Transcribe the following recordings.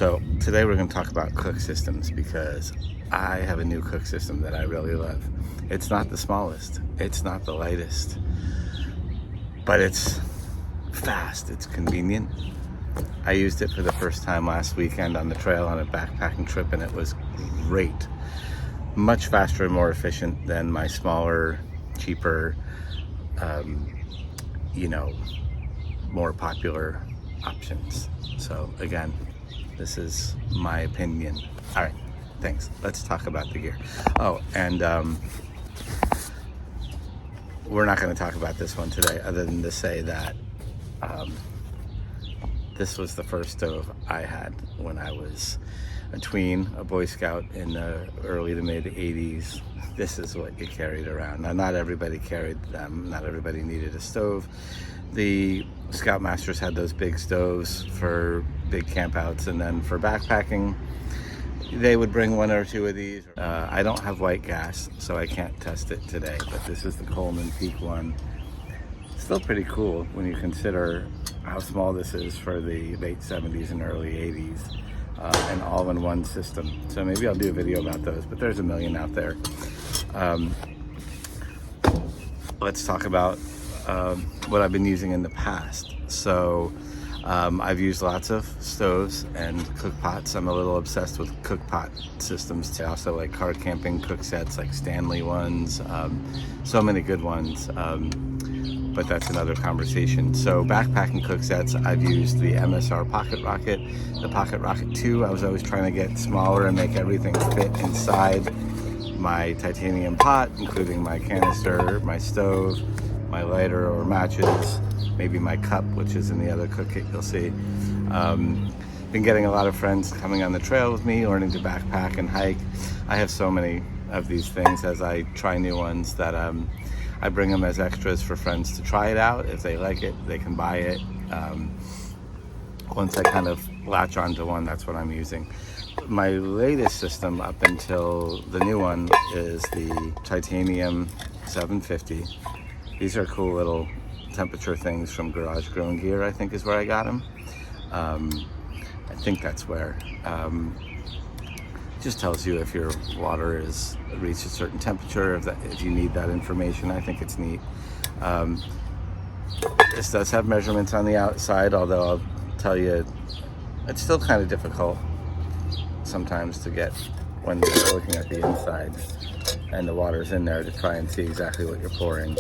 So today we're going to talk about cook systems because I have a new cook system that I really love. It's not the smallest, it's not the lightest, but it's fast, it's convenient. I used it for the first time last weekend on the trail on a backpacking trip, and it was great. Much faster and more efficient than my smaller, cheaper, more popular options. So again, this is my opinion. All right, thanks. Let's talk about the gear. Oh, and we're not going to talk about this one today other than to say that this was the first stove I had when I was a tween, a Boy Scout in the early to mid 80s. This is what you carried around. Now, not everybody carried them. Not everybody needed a stove. The Scoutmasters had those big stoves for big campouts, and then for backpacking, they would bring one or two of these. I don't have white gas, so I can't test it today, but this is the Coleman Peak one. Still pretty cool when you consider how small this is for the late 70s and early 80s. An all-in-one system. So maybe I'll do a video about those, but there's a million out there. Let's talk about what I've been using in the past. So I've used lots of stoves and cook pots. I'm a little obsessed with cook pot systems too. Also like car camping cook sets, like Stanley ones. So many good ones. But that's another conversation. So backpacking cook sets, I've used the MSR Pocket Rocket, the Pocket Rocket 2. I was always trying to get smaller and make everything fit inside my titanium pot, including my canister, my stove, my lighter or matches, maybe my cup, which is in the other cook kit you'll see. Been getting a lot of friends coming on the trail with me, learning to backpack and hike. I have so many of these things as I try new ones that I bring them as extras for friends to try it out. If they like it, they can buy it. Once I kind of latch onto one, that's what I'm using. My latest system up until the new one is the Titanium 750. These are cool little temperature things from Garage Grown Gear, I think is where I got them. I think that's where. Just tells you if your water is reached a certain temperature, if you need that information. I think it's neat. This does have measurements on the outside, although I'll tell you, it's still kind of difficult sometimes to get when you're looking at the inside and the water's in there to try and see exactly what you're pouring.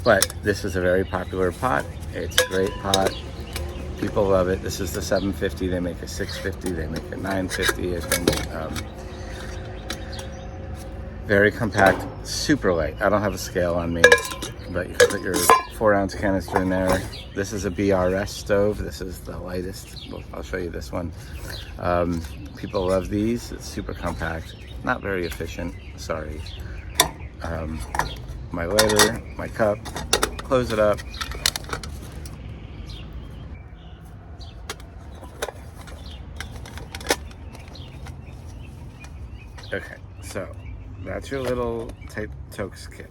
But this is a very popular pot. It's a great pot. People love it. This is the 750. They make a 650. They make a 950. I think. Very compact, super light. I don't have a scale on me, but you can put your 4-ounce canister in there. This is a BRS stove. This is the lightest. Well, I'll show you this one. People love these. It's super compact. Not very efficient. Sorry. My lighter, my cup. Close it up. Okay, so that's your little Tokes kit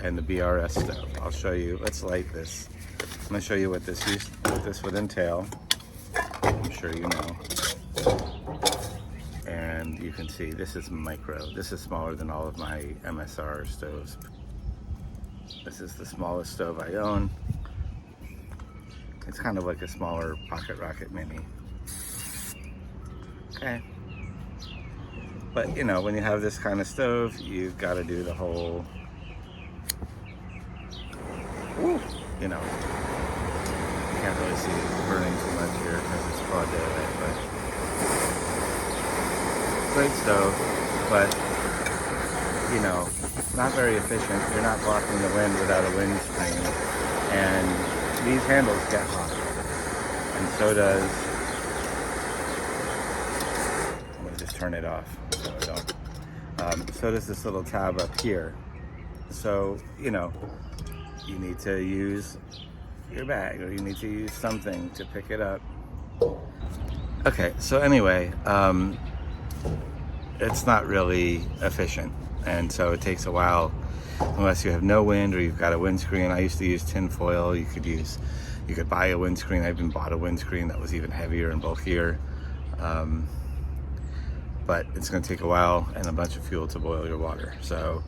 and the BRS stove. I'll show you. Let's light this. I'm gonna show you what this would entail. I'm sure you know. And you can see this is micro. This is smaller than all of my MSR stoves. This is the smallest stove I own. It's kind of like a smaller Pocket Rocket Mini. Okay. But you know, when you have this kind of stove, you've got to do the whole, you know, you can't really see it burning too much here because it's broad daylight, but great stove, but you know, not very efficient. You're not blocking the wind without a wind screen, and these handles get hot, and so does, I'm gonna just turn it off. So does this little tab up here. So, you know, you need to use your bag or you need to use something to pick it up. Okay, so anyway, it's not really efficient. And so it takes a while unless you have no wind or you've got a windscreen. I used to use tin foil. You could use You could buy a windscreen. I even bought a windscreen that was even heavier and bulkier. But it's going to take a while and a bunch of fuel to boil your water. So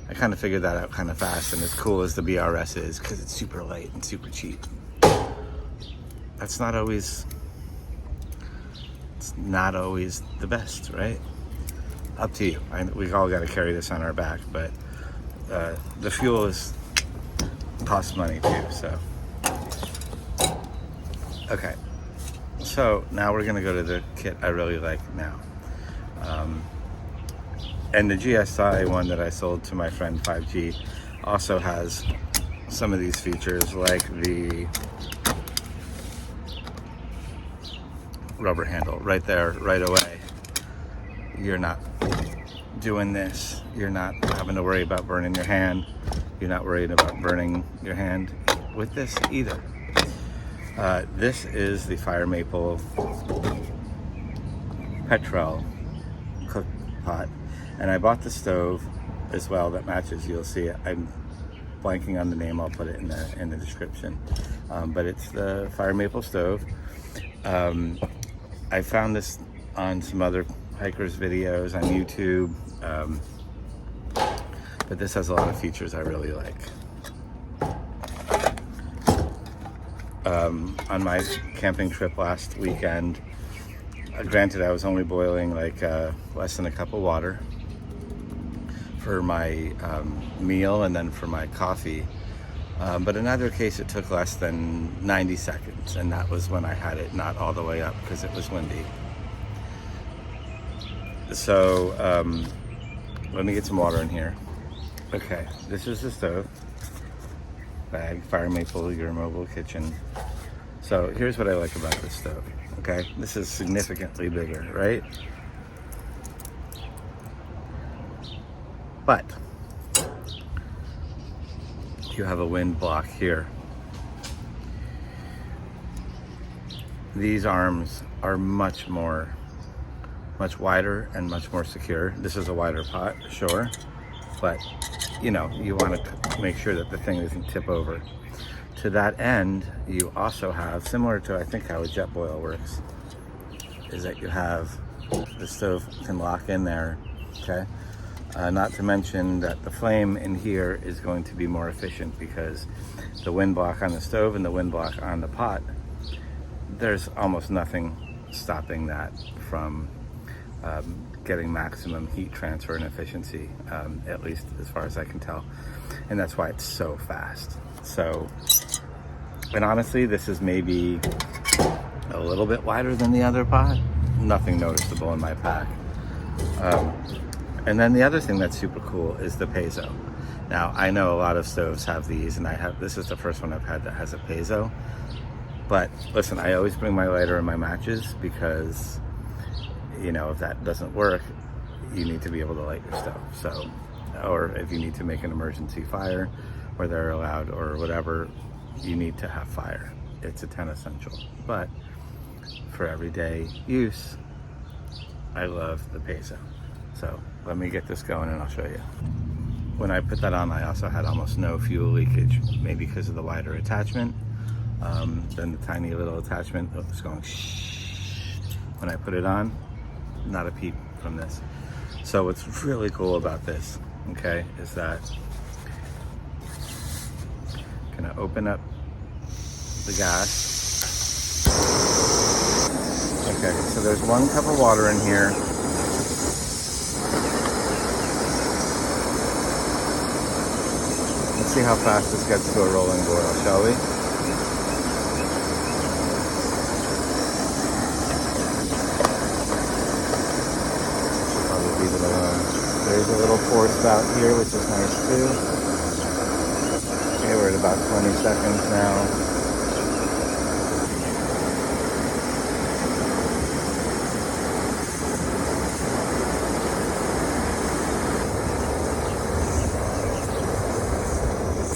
I kind of figured that out kind of fast. And as cool as the BRS is, because it's super light and super cheap, it's not always the best, right? Up to you. We all got to carry this on our back, but the fuel costs money too. So okay, so now we're gonna go to the kit I really like now, and the GSI one that I sold to my friend 5G also has some of these features, like the rubber handle right there, right away. You're not doing this. You're not having to worry about burning your hand. You're not worried about burning your hand with this either. This is the Fire Maple petrol cook pot, and I bought the stove as well that matches. You'll see it. I'm blanking on the name. I'll put it in the description. But it's the Fire Maple stove. I found this on some other hikers videos on YouTube, but this has a lot of features I really like. On my camping trip last weekend, granted I was only boiling like less than a cup of water for my meal and then for my coffee, but in either case it took less than 90 seconds, and that was when I had it not all the way up because it was windy. So let me get some water in here. Okay, this is the stove bag, Fire Maple, your mobile kitchen. So here's what I like about this stove. Okay, this is significantly bigger, right? But you have a wind block here. These arms are much wider and much more secure. This is a wider pot, sure, but you know, you want to make sure that the thing doesn't tip over. To that end, you also have, similar to I think how a jet boil works, is that you have the stove can lock in there, okay? Not to mention that the flame in here is going to be more efficient because the wind block on the stove and the wind block on the pot, there's almost nothing stopping that from getting maximum heat transfer and efficiency, at least as far as I can tell. And that's why it's so fast. So, and honestly, this is maybe a little bit wider than the other pot. Nothing noticeable in my pack. And then the other thing that's super cool is the piezo. Now, I know a lot of stoves have these, and this is the first one I've had that has a piezo. But listen, I always bring my lighter and my matches because, you know, if that doesn't work, you need to be able to light your stove. So, or if you need to make an emergency fire where they're allowed or whatever, you need to have fire. It's a 10 essential. But for everyday use, I love the piezo. So let me get this going and I'll show you. When I put that on, I also had almost no fuel leakage, maybe because of the wider attachment. Then the tiny little attachment was going shh. When I put it on, not a peep from this. So what's really cool about this, okay, is that I'm gonna open up the gas. Okay, so there's 1 cup of water in here. Let's see how fast this gets to a rolling boil, shall we? Leave it alone. There's a little pour spout here, which is nice too. Okay, we're at about 20 seconds now.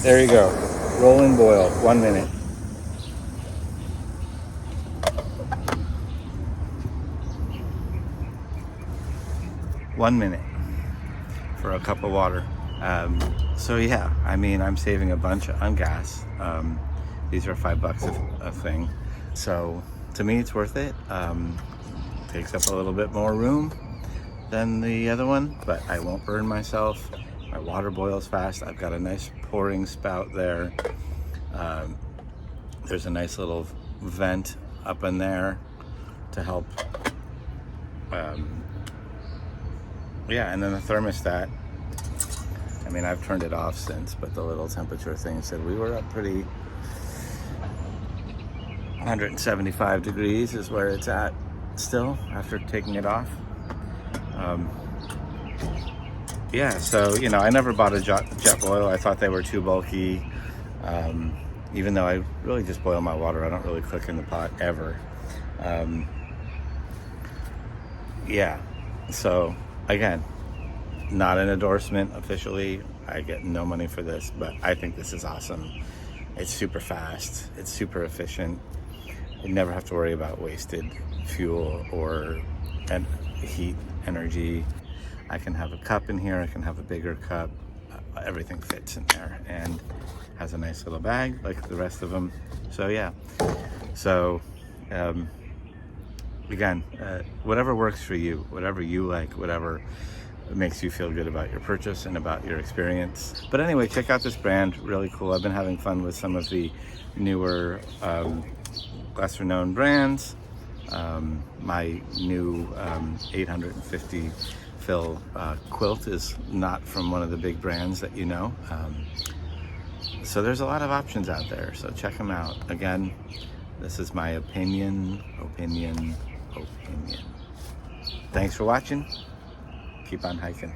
There you go. Rolling boil, 1 minute. One minute for a cup of water. So yeah, I mean, I'm saving a bunch on gas. These are $5 a thing. So to me, it's worth it. Takes up a little bit more room than the other one, but I won't burn myself. My water boils fast. I've got a nice pouring spout there. There's a nice little vent up in there to help. Yeah, and then the thermostat. I mean, I've turned it off since, but the little temperature thing said we were up pretty. 175 degrees is where it's at still after taking it off. Yeah, so I never bought a jet boil. I thought they were too bulky. Even though I really just boil my water, I don't really cook in the pot ever. Yeah, so again, not an endorsement officially. I get no money for this, but I think this is awesome. It's super fast. It's super efficient. You never have to worry about wasted fuel or heat energy. I can have a cup in here. I can have a bigger cup. Everything fits in there and has a nice little bag like the rest of them. So yeah. So again, whatever works for you, whatever you like, whatever makes you feel good about your purchase and about your experience. But anyway, check out this brand. Really cool. I've been having fun with some of the newer, lesser known brands. My new 850 fill quilt is not from one of the big brands that so there's a lot of options out there, so check them out. Again, this is my opinion. Thanks for watching. Keep on hiking.